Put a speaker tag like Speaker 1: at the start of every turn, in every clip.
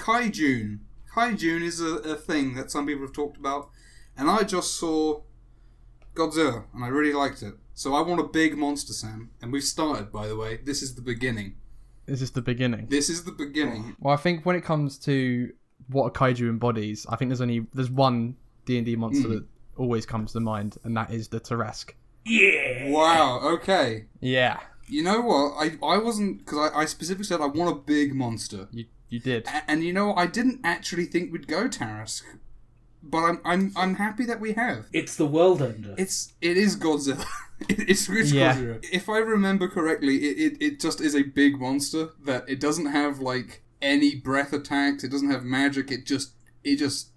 Speaker 1: Kaijune. Kaijune is a thing that some people have talked about, and I just saw Godzilla, and I really liked it. So I want a big monster, Sam. And we've started, by the way. This is the beginning.
Speaker 2: This is the beginning.
Speaker 1: This is the beginning.
Speaker 2: Well, I think when it comes to what a kaiju embodies, I think there's one D&D monster that always comes to mind, and that is the Tarrasque.
Speaker 3: Yeah!
Speaker 1: Wow, okay.
Speaker 2: Yeah.
Speaker 1: You know what? I wasn't... Because I specifically said I want a big monster.
Speaker 2: You did.
Speaker 1: And you know, I didn't actually think we'd go Tarrasque. But I'm happy that we have.
Speaker 3: It's the world ender.
Speaker 1: It is Godzilla. It's Godzilla. If I remember correctly, it just is a big monster that it doesn't have like any breath attacks. It doesn't have magic. It just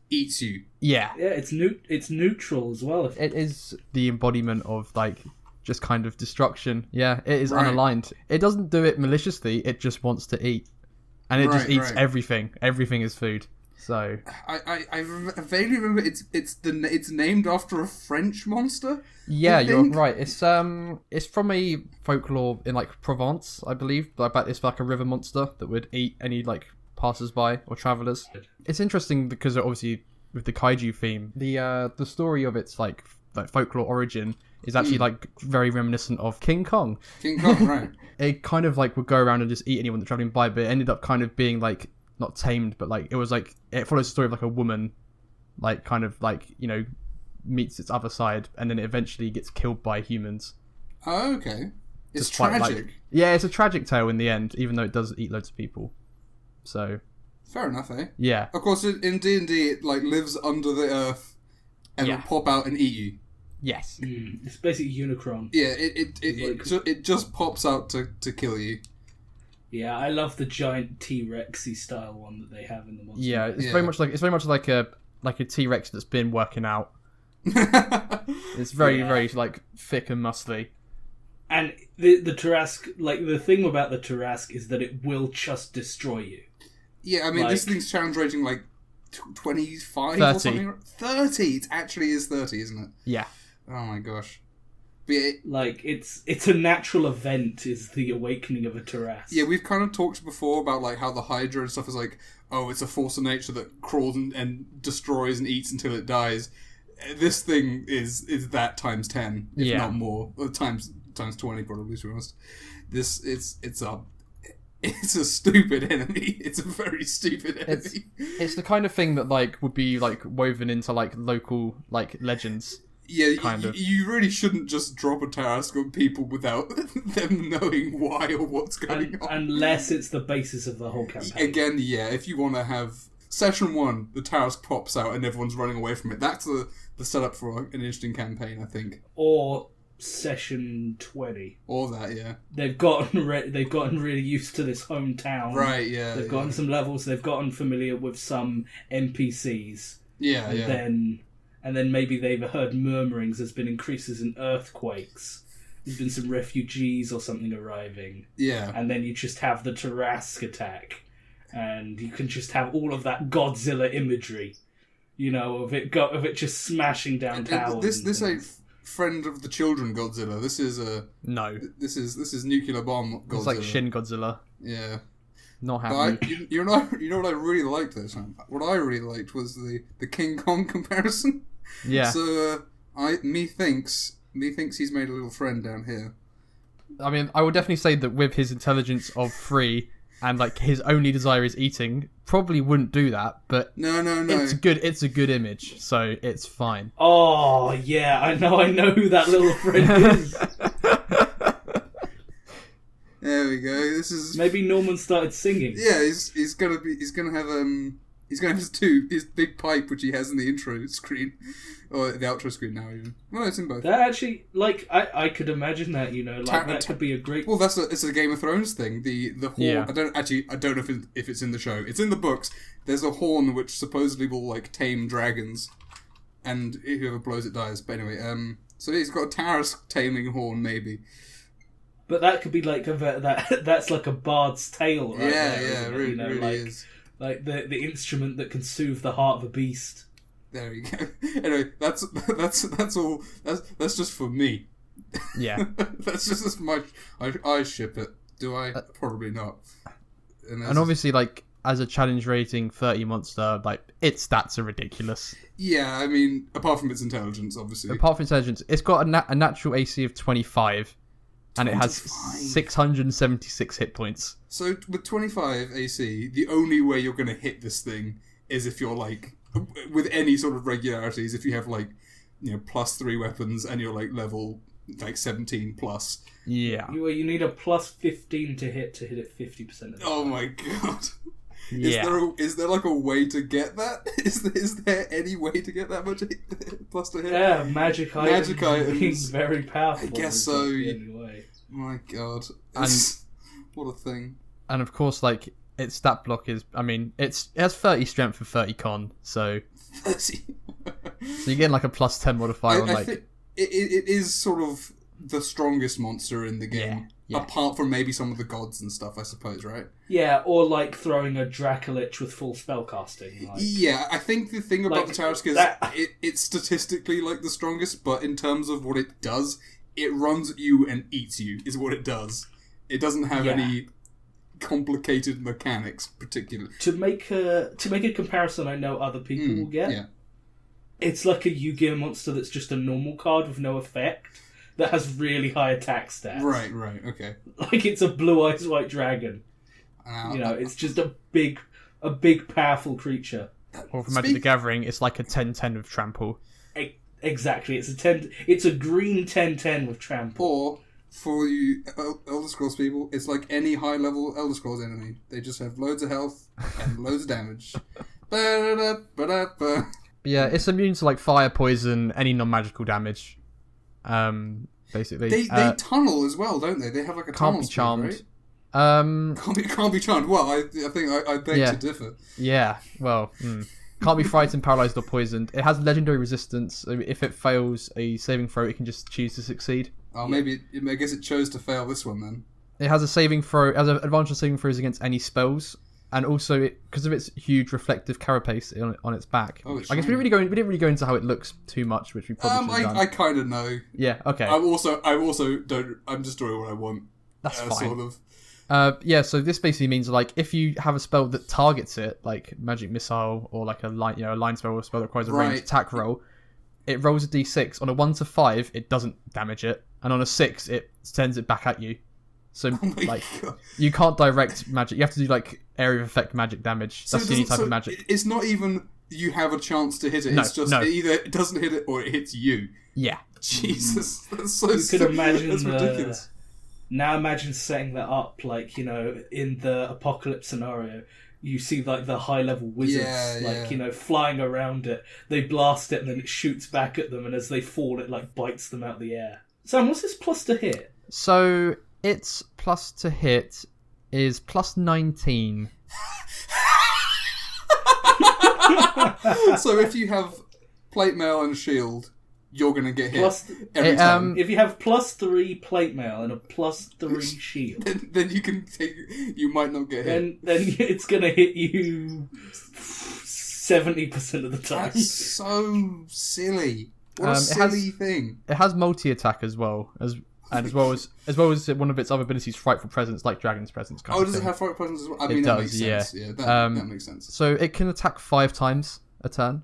Speaker 1: eats you.
Speaker 2: Yeah.
Speaker 3: Yeah, it's neutral as well.
Speaker 2: It is the embodiment of like just kind of destruction. Yeah, it is unaligned. It doesn't do it maliciously. It just wants to eat, and it just eats everything. Everything is food. So
Speaker 1: I vaguely remember it's named after a French monster.
Speaker 2: Yeah, you're right. It's from a folklore in like Provence, I believe. But it's like a river monster that would eat any like passers-by or travelers. It's interesting because obviously with the kaiju theme, the story of its like folklore origin is actually like very reminiscent of King Kong. King Kong, right? It kind of like would go around and just eat anyone that's traveling by, but it ended up kind of being like not tamed, but like it was like it follows the story of like a woman, like kind of like meets its other side, and then it eventually gets killed by humans.
Speaker 1: Oh, okay. It's tragic.
Speaker 2: Yeah, it's a tragic tale in the end, even though it does eat loads of people. So
Speaker 1: fair enough, eh?
Speaker 2: Yeah.
Speaker 1: Of course, in D&D, it like lives under the earth and will pop out and eat you.
Speaker 2: Yes.
Speaker 3: It's basically Unicron.
Speaker 1: Yeah, it just pops out to kill you.
Speaker 3: Yeah, I love the giant T-Rexy style one that they have in the monster.
Speaker 2: Yeah, it's very much like a T-Rex that's been working out. It's very like thick and muscly.
Speaker 3: And the Tarrasque, like the thing about the Tarrasque is that it will just destroy you.
Speaker 1: Yeah, I mean this thing's challenge rating like 25
Speaker 2: 30.
Speaker 1: or something. 30. It actually is 30, isn't it?
Speaker 2: Yeah.
Speaker 1: Oh my gosh.
Speaker 3: But it's a natural event is the awakening of a Tarrasque.
Speaker 1: Yeah, we've kind of talked before about like how the Hydra and stuff is like, oh, it's a force of nature that crawls and destroys and eats until it dies. This thing is that times 10, if not more, or times 20 probably, to be honest. It's a stupid enemy. It's a very stupid enemy.
Speaker 2: It's the kind of thing that like would be like woven into like local like legends.
Speaker 1: Yeah, you really shouldn't just drop a Tarrasque on people without them knowing why or what's going on.
Speaker 3: Unless it's the basis of the whole campaign.
Speaker 1: Again, yeah, if you want to have... Session 1, the Tarrasque pops out and everyone's running away from it. That's the setup for an interesting campaign, I think.
Speaker 3: Or Session 20.
Speaker 1: Or that, yeah.
Speaker 3: They've gotten really used to this hometown.
Speaker 1: Right, yeah.
Speaker 3: They've gotten some levels. They've gotten familiar with some NPCs.
Speaker 1: Yeah,
Speaker 3: And then maybe they've heard murmurings. There's been increases in earthquakes. There's been some refugees or something arriving.
Speaker 1: Yeah.
Speaker 3: And then you just have the Tarrasque attack. And you can just have all of that Godzilla imagery. Of it just smashing down towers.
Speaker 1: This ain't friend of the children Godzilla. This is
Speaker 2: no.
Speaker 1: This is nuclear bomb Godzilla.
Speaker 2: It's like Shin Godzilla.
Speaker 1: Yeah.
Speaker 2: Not happening.
Speaker 1: You know what I really liked this time? What I really liked was the King Kong comparison.
Speaker 2: Yeah.
Speaker 1: So methinks he's made a little friend down here.
Speaker 2: I mean, I would definitely say that with his intelligence of 3 and like his only desire is eating, probably wouldn't do that. But
Speaker 1: no.
Speaker 2: It's a good image, so it's fine.
Speaker 3: Oh yeah, I know who that little friend is.
Speaker 1: There we go. This is
Speaker 3: maybe Norman started singing.
Speaker 1: Yeah, he's gonna have his big pipe which he has in the intro screen or the outro screen now even. Well, it's in both.
Speaker 3: That actually, like, I could imagine that, that could be a great.
Speaker 1: Well, it's a Game of Thrones thing. The horn. Yeah. I don't know if it's in the show. It's in the books. There's a horn which supposedly will like tame dragons, and whoever blows it dies. But anyway, so he's got a Tarrasque taming horn maybe.
Speaker 3: But that could be like that's like a bard's tale, right?
Speaker 1: Yeah, it really is.
Speaker 3: Like the instrument that can soothe the heart of a beast.
Speaker 1: There you go. Anyway, that's all. That's just for me.
Speaker 2: Yeah.
Speaker 1: That's just as much. I ship it. Do I? Probably not.
Speaker 2: And obviously, like as a challenge rating 30 monster, like, its stats are ridiculous.
Speaker 1: Yeah, I mean, apart from its intelligence, obviously.
Speaker 2: Apart from intelligence, it's got a natural AC of 25, and it has 676 hit points.
Speaker 1: So with 25 AC, the only way you're going to hit this thing is if you're like, with any sort of regularities, if you have like, +3 weapons and you're like level like 17 plus.
Speaker 2: Yeah.
Speaker 3: You need a +15 to hit it 50% of the
Speaker 1: Oh
Speaker 3: time.
Speaker 1: my god.
Speaker 2: Yeah.
Speaker 1: Is there like a way to get that? Is there any way to get that much plus to hit?
Speaker 3: Yeah, magic items being very powerful.
Speaker 1: I guess so.
Speaker 3: Anyway.
Speaker 1: My god.
Speaker 2: And
Speaker 1: what a thing.
Speaker 2: And of course, like, its stat block is, I mean, it has 30 strength and 30 con, so
Speaker 1: 30.
Speaker 2: so you're getting like a +10 modifier on
Speaker 1: I
Speaker 2: like...
Speaker 1: think it is sort of the strongest monster in the game.
Speaker 2: Yeah.
Speaker 1: Apart from maybe some of the gods and stuff, I suppose, right?
Speaker 3: Yeah, or like throwing a Dracolich with full spellcasting. Like.
Speaker 1: Yeah, I think the thing about the Tarrasque is it's statistically like the strongest, but in terms of what it does, it runs at you and eats you, is what it does. It doesn't have any complicated mechanics, particularly.
Speaker 3: To make a comparison I know other people will get, it's like a Yu-Gi-Oh monster that's just a normal card with no effect, that has really high attack stats.
Speaker 1: Right, okay.
Speaker 3: Like it's a blue eyes white dragon. It's just a big powerful creature.
Speaker 2: Or for Magic the Gathering, it's like a 10/10 with trample.
Speaker 3: Exactly, it's a green 10/10 with trample.
Speaker 1: Or for you Elder Scrolls people, it's like any high level Elder Scrolls enemy. They just have loads of health and loads of damage.
Speaker 2: Yeah, it's immune to like fire, poison, any non-magical damage. Basically,
Speaker 1: they tunnel as well, don't they? They have like a tunnel.
Speaker 2: Can't be charmed.
Speaker 1: Right? Can't be charmed. Well, I think I beg to differ.
Speaker 2: Yeah. Well, can't be frightened, paralyzed, or poisoned. It has legendary resistance. If it fails a saving throw, it can just choose to succeed.
Speaker 1: Oh, maybe I guess it chose to fail this one then.
Speaker 2: It has a saving throw. It has an advantage on saving throws against any spells, and also because of its huge reflective carapace on its back.
Speaker 1: Oh,
Speaker 2: I guess we didn't really go into how it looks too much, which we probably should have done.
Speaker 1: I kind of know.
Speaker 2: Yeah. Okay.
Speaker 1: I also don't. I'm just doing what I want.
Speaker 2: That's fine.
Speaker 1: Sort of.
Speaker 2: So this basically means like if you have a spell that targets it, like Magic Missile or like a line spell or a spell that requires a ranged attack roll, it rolls a d6. On a 1 to 5, it doesn't damage it, and on a 6, it sends it back at you. So God. You can't direct magic. You have to do like area of effect magic damage. That's the only type of magic.
Speaker 1: It's not even you have a chance to hit it. It's just either it doesn't hit it or it hits you.
Speaker 2: Yeah.
Speaker 1: Jesus, that's so.
Speaker 3: You could imagine
Speaker 1: that's ridiculous.
Speaker 3: Now imagine setting that up, like, in the apocalypse scenario, you see like the high level wizards, flying around it. They blast it and then it shoots back at them, and as they fall, it like bites them out of the air. Sam, what's this plus to hit?
Speaker 2: So its plus to hit is +19.
Speaker 1: So if you have plate mail and shield, you're going to get hit every time.
Speaker 3: If you have +3 plate mail and a +3 shield,
Speaker 1: then you can take. You might not get hit.
Speaker 3: Then it's going to hit you 70% of the time.
Speaker 1: That's so silly. What a silly thing.
Speaker 2: It has multi-attack as well as well as one of its other abilities, Frightful Presence, like Dragon's Presence.
Speaker 1: Does it have Frightful Presence as well? I mean,
Speaker 2: it does.
Speaker 1: Makes sense. Yeah, that makes sense.
Speaker 2: So it can attack 5 times a turn.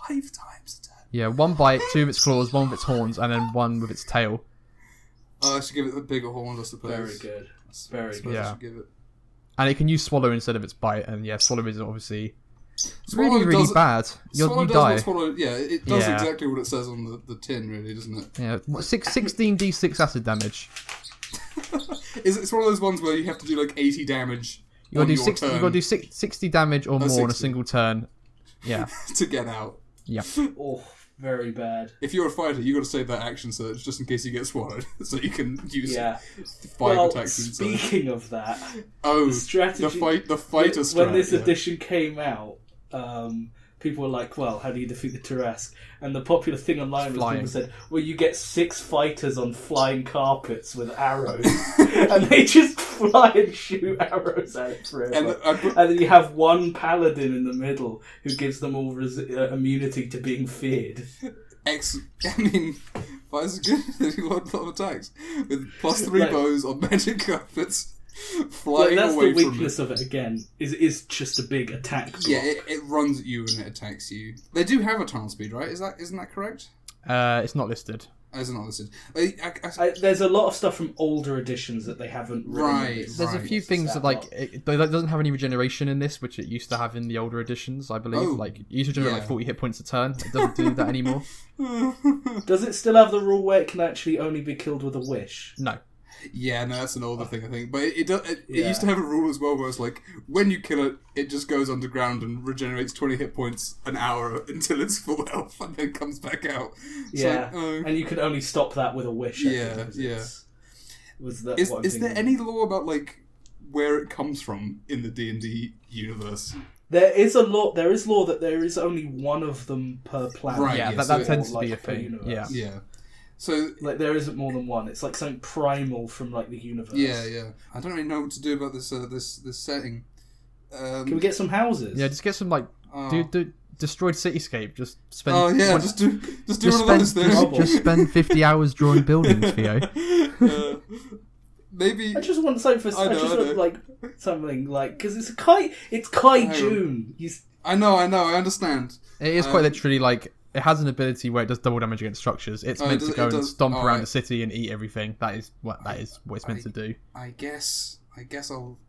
Speaker 1: 5 times a turn.
Speaker 2: Yeah, 1 bite, 2 with its claws, 1 with its horns, and then 1 with its tail.
Speaker 1: I should give it the bigger horns, I suppose.
Speaker 3: Very good. Very good.
Speaker 1: Yeah. I should give it.
Speaker 2: And it can use Swallow instead of its bite, and Swallow is obviously
Speaker 1: Swallow
Speaker 2: really bad. You die.
Speaker 1: It does exactly what it says on the tin, really, doesn't it?
Speaker 2: Yeah, 16 d6 acid damage.
Speaker 1: It's one of those ones where you have to do like 80 damage.
Speaker 2: You got to do 60 damage or more on a single turn. Yeah.
Speaker 1: To get out.
Speaker 2: Yeah.
Speaker 3: Oh, very bad.
Speaker 1: If you're a fighter, you got to save that action surge just in case you get swallowed, so you can use 5 attacks.
Speaker 3: Speaking of that,
Speaker 1: the
Speaker 3: strategy,
Speaker 1: the fighter strat.
Speaker 3: When this edition came out, people were like, "Well, how do you defeat the Tarrasque?" And the popular thing online was people said, "Well, you get 6 fighters on flying carpets with arrows, and they just fly and shoot arrows out forever. And then you have 1 paladin in the middle who gives them all immunity to being feared."
Speaker 1: I mean, fighters are good. They do a lot of attacks with +3 bows on magic carpets. Flying
Speaker 3: that's
Speaker 1: away
Speaker 3: the
Speaker 1: from
Speaker 3: weakness of it again. Is just a big attack block.
Speaker 1: Yeah, it runs at you and it attacks you. They do have a tunnel speed, right? Isn't that correct?
Speaker 2: It's not listed.
Speaker 1: It's not listed.
Speaker 3: There's a lot of stuff from older editions that they haven't written.
Speaker 1: Right.
Speaker 2: There's a few things that it doesn't have any regeneration in this, which it used to have in the older editions, I believe.
Speaker 1: Oh,
Speaker 2: like, it used to generate like 40 hit points a turn. It doesn't do that anymore.
Speaker 3: Does it still have the rule where it can actually only be killed with a wish?
Speaker 2: No.
Speaker 1: Yeah, no, that's an older thing, I think. But it used to have a rule as well where it's like, when you kill it, it just goes underground and regenerates 20 hit points an hour until it's full health and then comes back out. It's
Speaker 3: yeah,
Speaker 1: like,
Speaker 3: and you can only stop that with a wish.
Speaker 1: Is there any law about, like, where it comes from in the D&D universe?
Speaker 3: There is law that there is only one of them per planet.
Speaker 2: Right, yeah, that tends to be a thing.
Speaker 3: Universe.
Speaker 1: Yeah. So,
Speaker 3: like, there isn't more than one. It's like something primal from, like, the universe.
Speaker 1: Yeah. I don't really know what to do about this setting.
Speaker 3: Can we get some houses?
Speaker 2: Yeah, just get some, like, do destroyed cityscape. Just spend.
Speaker 1: Oh yeah, just do one of those things.
Speaker 2: Just spend 50 hours drawing buildings, Theo.
Speaker 1: Maybe
Speaker 3: I just want something for. I just want like something like because it's Kaijune.
Speaker 1: I know. I understand.
Speaker 2: It is quite literally like. It has an ability where it does double damage against structures. It's meant to go and stomp around the city and eat everything. That is what it's meant to do.
Speaker 1: I guess I'll.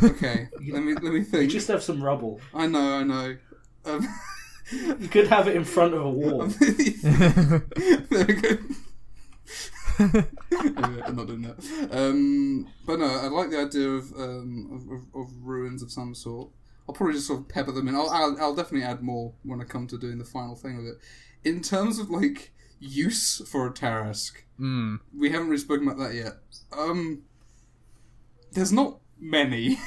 Speaker 1: Okay, let me think.
Speaker 3: You just have some rubble.
Speaker 1: I know.
Speaker 3: You could have it in front of a wall.
Speaker 1: There we go. I'm not doing that. But no, I like the idea of ruins of some sort. I'll probably just sort of pepper them in. I'll definitely add more when I come to doing the final thing with it. In terms of like use for a Tarrasque, we haven't really spoken about that yet. There's not many.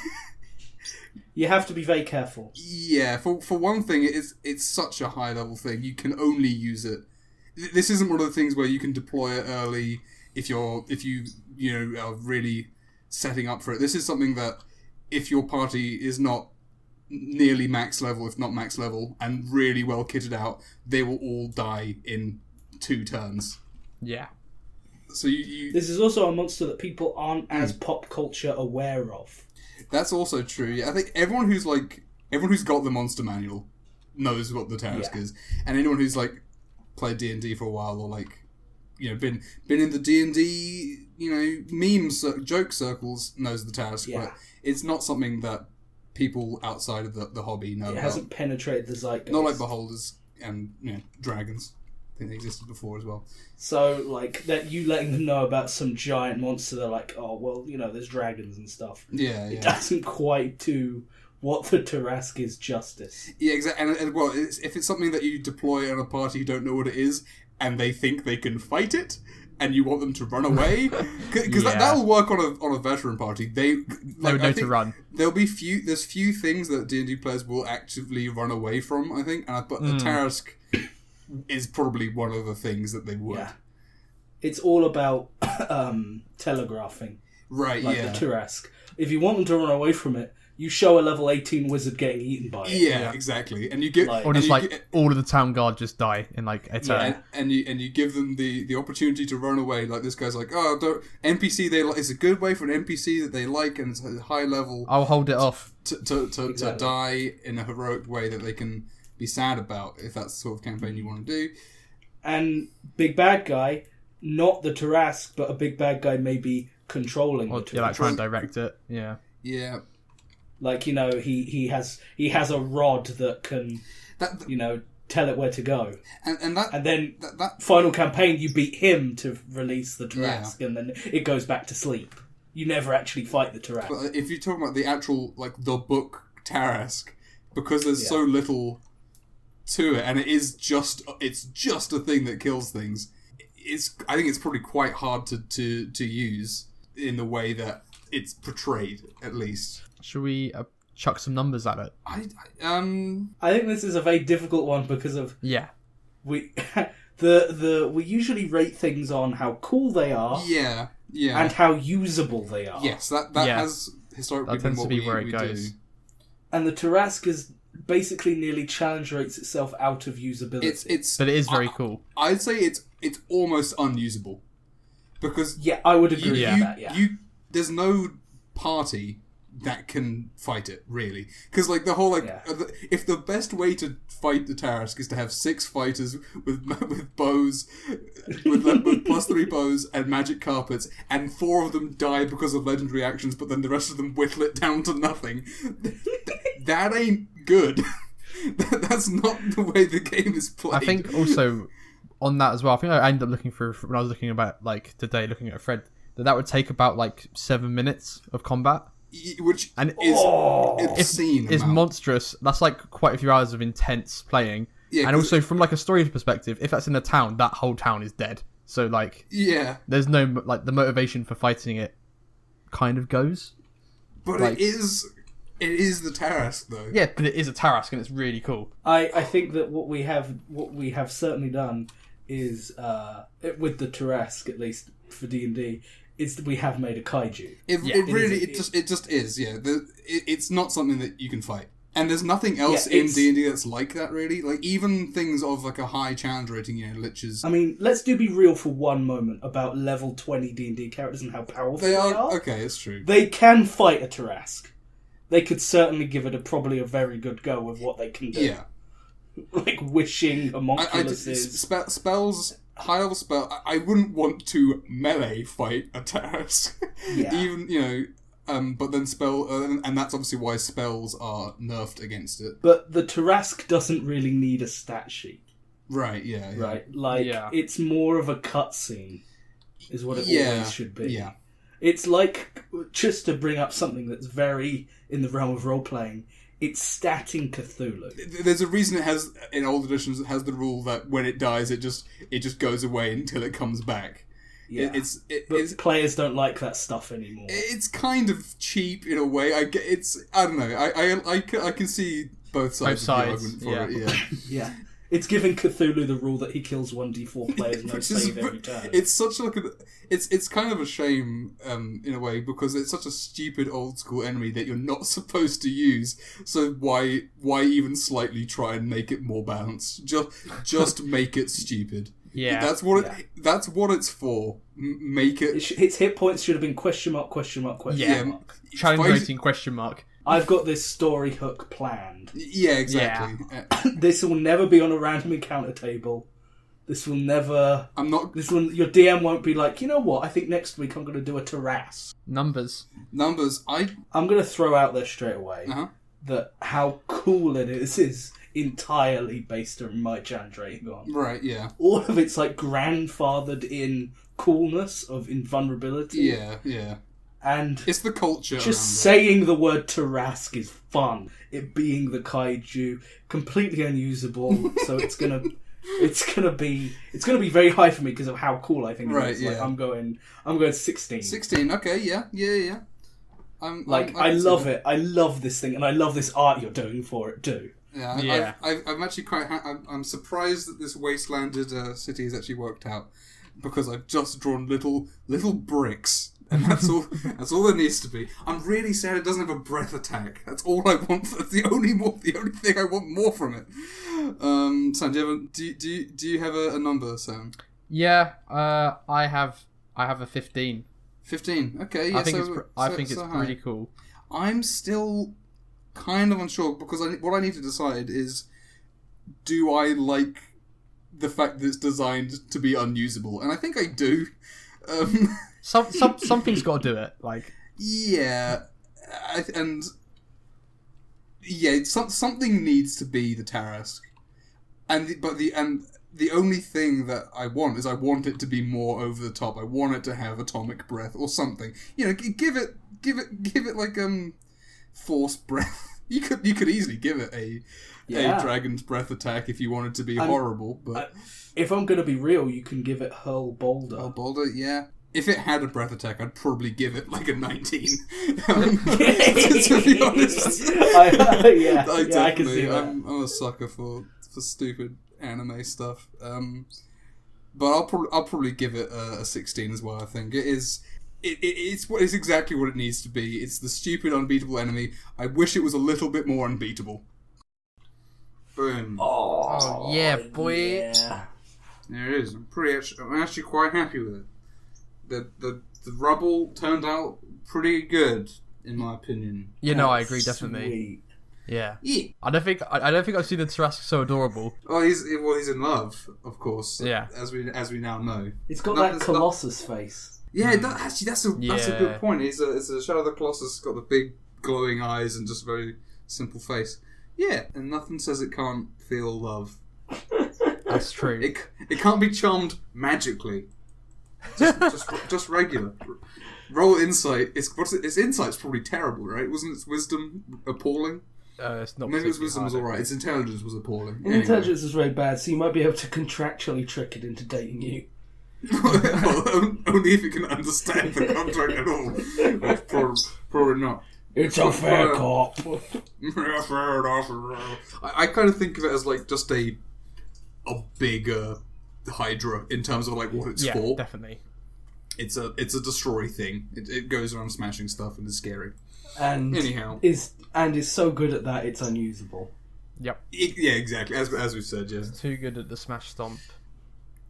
Speaker 3: You have to be very careful.
Speaker 1: Yeah, for one thing, it's such a high level thing. You can only use it. This isn't one of the things where you can deploy it early if you are really setting up for it. This is something that if your party is not nearly max level, if not max level, and really well kitted out, they will all die in 2 turns.
Speaker 2: Yeah.
Speaker 1: So you
Speaker 3: This is also a monster that people aren't as pop culture aware of.
Speaker 1: That's also true. Yeah, I think everyone who's got the monster manual knows what the Tarrasque is, and anyone who's like played D&D for a while or like been in the D&D memes joke circles knows the Tarrasque, but it's not something that people outside of the hobby know. It
Speaker 3: hasn't penetrated the zeitgeist.
Speaker 1: Not like beholders and dragons. I think they existed before as well.
Speaker 3: So, like, that you letting them know about some giant monster, they're like, oh, well, there's dragons and stuff.
Speaker 1: Yeah.
Speaker 3: It doesn't quite do what the Tarrasque is justice.
Speaker 1: Yeah, exactly. And well, if it's something that you deploy on a party who don't know what it is, and they think they can fight it, and you want them to run away, because that'll work on a veteran party. They
Speaker 2: would know to run.
Speaker 1: There'll be there's few things that D&D players will actively run away from, I think, but the Tarrasque is probably one of the things that they would. Yeah.
Speaker 3: It's all about telegraphing.
Speaker 1: Right,
Speaker 3: like the Tarrasque. If you want them to run away from it, you show a level 18 wizard getting eaten by it.
Speaker 1: Yeah, exactly. And you get
Speaker 2: all of the town guard just die in like a turn.
Speaker 1: Yeah, and you give them the opportunity to run away. Like this guy's like, NPC it's a good way for an NPC that they like and it's a high level.
Speaker 2: I'll hold it off
Speaker 1: to die in a heroic way that they can be sad about, if that's the sort of campaign you want to do.
Speaker 3: And big bad guy, not the Tarrasque, but a big bad guy maybe controlling the Tarrasque.
Speaker 2: Yeah, like try and direct it. Yeah.
Speaker 1: Yeah.
Speaker 3: Like, he has a rod that can tell it where to go. And then that final campaign you beat him to release the Tarrasque, and then it goes back to sleep. You never actually fight the Tarrasque.
Speaker 1: But if you're talking about the actual the book Tarrasque, because there's so little to it, and it's just a thing that kills things. I think it's probably quite hard to use in the way that it's portrayed, at least.
Speaker 2: Should we chuck some numbers at it?
Speaker 3: I think this is a very difficult one because of we we usually rate things on how cool they are, and how usable they are.
Speaker 1: Yes, that has historically been what where it goes.
Speaker 2: Do.
Speaker 3: And the Tarrasque is basically nearly challenge rates itself out of usability.
Speaker 2: But it is very cool.
Speaker 1: I'd say it's almost unusable because
Speaker 3: I would agree with that. Yeah.
Speaker 1: there's no party that can fight it, really. Because, like, the whole, like, if the best way to fight the Tarrasque is to have 6 fighters with bows, with plus 3 bows and magic carpets, and 4 of them die because of legendary actions, but then the rest of them whittle it down to nothing, that ain't good. That's not the way the game is played.
Speaker 2: I think also, on that as well, I think I ended up looking through, when I was looking about, like, today, looking at a thread, that would take about, like, 7 minutes of combat.
Speaker 1: Which is obscene.
Speaker 2: It's monstrous. That's like quite a few hours of intense playing. Yeah, and also from like a story perspective, if that's in a town, that whole town is dead. So like, there's no like the motivation for fighting it kind of goes.
Speaker 1: But like, it is the Tarrasque though.
Speaker 2: Yeah, but it is a Tarrasque and it's really cool.
Speaker 3: I think that what we have certainly done is with the Tarrasque, at least for D&D, is that we have made a kaiju.
Speaker 1: It just is. Yeah, it's not something that you can fight, and there's nothing else in D&D that's like that really. Like even things of like a high challenge rating, liches.
Speaker 3: I mean, let's be real for one moment about level 20 D&D characters and how powerful they are.
Speaker 1: Okay, it's true.
Speaker 3: They can fight a Tarrasque. They could certainly give it probably a very good go with what they can do.
Speaker 1: Yeah,
Speaker 3: like wishing, homunculuses,
Speaker 1: spells. High level spell. I wouldn't want to melee fight a Tarrasque.
Speaker 3: Yeah.
Speaker 1: Even but then spell, and that's obviously why spells are nerfed against it.
Speaker 3: But the Tarrasque doesn't really need a stat sheet.
Speaker 1: Right. Yeah.
Speaker 3: Right. Like it's more of a cutscene, is what it always should be.
Speaker 1: Yeah.
Speaker 3: It's like, just to bring up something that's very in the realm of role playing. It's statting Cthulhu.
Speaker 1: There's a reason it has, in old editions, it has the rule that when it dies, it just goes away until it comes back.
Speaker 3: Yeah, but players don't like that stuff anymore.
Speaker 1: It's kind of cheap in a way. I don't know. I can see both sides of the argument for it. Yeah.
Speaker 3: Yeah. It's giving Cthulhu the rule that he kills 1d4 players no save every turn.
Speaker 1: It's such like it's kind of a shame in a way, because it's such a stupid old school enemy that you're not supposed to use. So why even slightly try and make it more balanced? Just make it stupid.
Speaker 2: Yeah,
Speaker 1: that's what it's for. Make it.
Speaker 3: Its hit points should have been question mark.
Speaker 2: Challenge rating question mark.
Speaker 3: I've got this story hook planned.
Speaker 1: Yeah, exactly.
Speaker 3: Yeah. This will never be on a random encounter table. This will never... Your DM won't be like, you know what, I think next week I'm going to do a Tarrasque.
Speaker 2: Numbers.
Speaker 3: I'm going to throw out there straight away that how cool it is entirely based on my challenge rating on.
Speaker 1: Right, yeah.
Speaker 3: All of it's like grandfathered in coolness of invulnerability.
Speaker 1: Yeah, yeah.
Speaker 3: And
Speaker 1: it's the culture.
Speaker 3: Just saying the word Tarrasque is fun. It being the kaiju, completely unusable. So it's gonna be very high for me because of how cool I think it is. Like, I'm going 16.
Speaker 1: 16. Okay. Yeah.
Speaker 3: I love it. I love this thing, and I love this art you're doing for it too.
Speaker 1: Yeah. I'm actually quite. I'm surprised that this wastelanded city has actually worked out, because I've just drawn little bricks. And that's all there needs to be. I'm really sad it doesn't have a breath attack. That's all I want. That's the only thing I want more from it. Sam, do you have a number, Sam?
Speaker 2: Yeah, I have a 15.
Speaker 1: 15. Okay, yeah.
Speaker 2: I think it's pretty cool.
Speaker 1: I'm still kind of unsure, because what I need to decide is, do I like the fact that it's designed to be unusable? And I think I do.
Speaker 2: Something's got to do it. Like,
Speaker 1: something needs to be the Tarrasque, and the only thing that I want is I want it to be more over the top. I want it to have atomic breath or something. Give it like force breath. You could easily give it a dragon's breath attack if you wanted to be horrible. But
Speaker 3: if I'm going to be real, you can give it hurl boulder.
Speaker 1: Hurl boulder, yeah. If it had a breath attack, I'd probably give it like a 19. To be honest,
Speaker 3: I can see that.
Speaker 1: I'm a sucker for stupid anime stuff. But I'll probably give it a 16 as well. I think it is. It's exactly what it needs to be. It's the stupid, unbeatable enemy. I wish it was a little bit more unbeatable. Boom.
Speaker 2: Oh yeah, boy.
Speaker 3: Yeah.
Speaker 1: There it is. I'm actually quite happy with it. the rubble turned out pretty good, in my opinion.
Speaker 2: I agree definitely.
Speaker 3: Sweet.
Speaker 2: Yeah. I don't think I've seen the Tarrasque so adorable.
Speaker 1: Oh, he's in love, of course.
Speaker 2: Yeah.
Speaker 1: As we now know.
Speaker 3: It's got that Colossus face.
Speaker 1: Yeah, actually, that's a good point. It's a Shadow of the Colossus. Got the big glowing eyes and just very simple face. Yeah, and nothing says it can't feel love.
Speaker 2: That's true.
Speaker 1: It can't be charmed magically. Just regular. Roll insight. Its insight's probably terrible, right? Wasn't its wisdom appalling?
Speaker 2: It's not.
Speaker 1: Maybe its wisdom was alright. Its intelligence was appalling.
Speaker 3: Intelligence was very bad, so you might be able to contractually trick it into dating you.
Speaker 1: Well, only if you can understand the contract at all. Which probably not.
Speaker 3: It's a fair cop.
Speaker 1: Fair enough. I kind of think of it as like just a bigger Hydra in terms of like what it's for.
Speaker 2: Yeah, definitely.
Speaker 1: It's a destroy thing. It goes around smashing stuff and is scary.
Speaker 3: And
Speaker 1: anyhow,
Speaker 3: is so good at that it's unusable.
Speaker 2: Yep.
Speaker 1: Yeah, exactly. As we've said, yeah.
Speaker 2: It's too good at the smash stomp.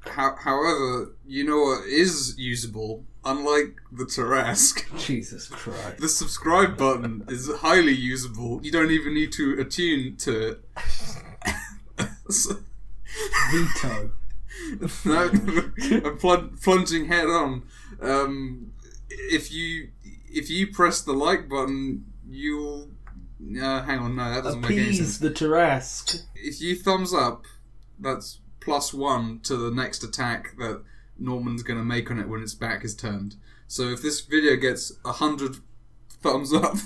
Speaker 1: However, you know what is usable? Unlike the Tarrasque,
Speaker 3: Jesus Christ.
Speaker 1: the subscribe button is highly usable. You don't even need to attune to it.
Speaker 3: Veto.
Speaker 1: No, I'm plunging head on. If you press the like button, you'll... hang on, no, that doesn't make any sense.
Speaker 3: Appease the Tarrasque.
Speaker 1: If you thumbs up, that's +1 to the next attack that Norman's going to make on it when its back is turned. So if this video gets 100 thumbs up,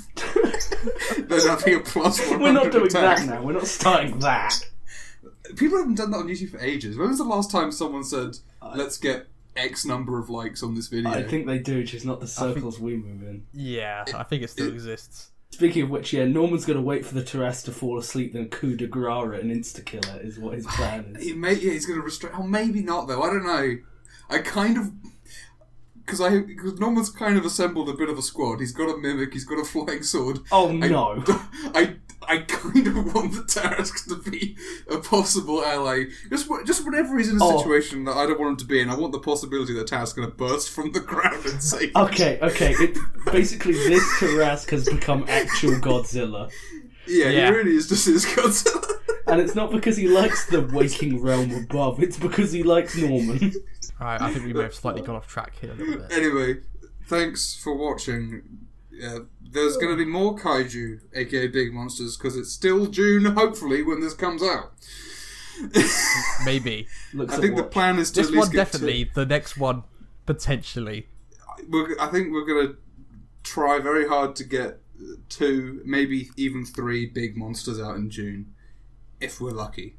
Speaker 1: then that'll be a +100
Speaker 3: We're not doing
Speaker 1: attack.
Speaker 3: that now. We're not starting that.
Speaker 1: People haven't done that on YouTube for ages. When was the last time someone said, let's get X number of likes on this video?
Speaker 3: I think they do, just not the circles we move in.
Speaker 2: Yeah, I think it still exists.
Speaker 3: Speaking of which, yeah, Norman's going to wait for the Tarrasque to fall asleep, then coup de grace it and insta-kill it, is what his plan is.
Speaker 1: He's going to restrain... Oh, maybe not, though. I don't know. I kind of... Because Norman's kind of assembled a bit of a squad. He's got a mimic, he's got a flying sword.
Speaker 3: Oh, no.
Speaker 1: I kind of want the Tarrasque to be a possible ally. Just whenever he's in a situation that I don't want him to be in, I want the possibility that Tarrasque's going to burst from the ground and save him.
Speaker 3: Okay. Basically, this Tarrasque has become actual Godzilla.
Speaker 1: Yeah, he really is just his Godzilla.
Speaker 3: And it's not because he likes the waking realm above, it's because he likes Norman.
Speaker 2: Alright, I think we may have slightly gone off track here a little bit.
Speaker 1: Anyway, thanks for watching. There's going to be more kaiju, aka big monsters, because it's still June, hopefully, when this comes out.
Speaker 2: Maybe.
Speaker 1: I think the plan is to
Speaker 2: this
Speaker 1: at least
Speaker 2: one
Speaker 1: get
Speaker 2: definitely, the next one potentially.
Speaker 1: I think we're going to try very hard to get 2, maybe even 3 big monsters out in June, if we're lucky.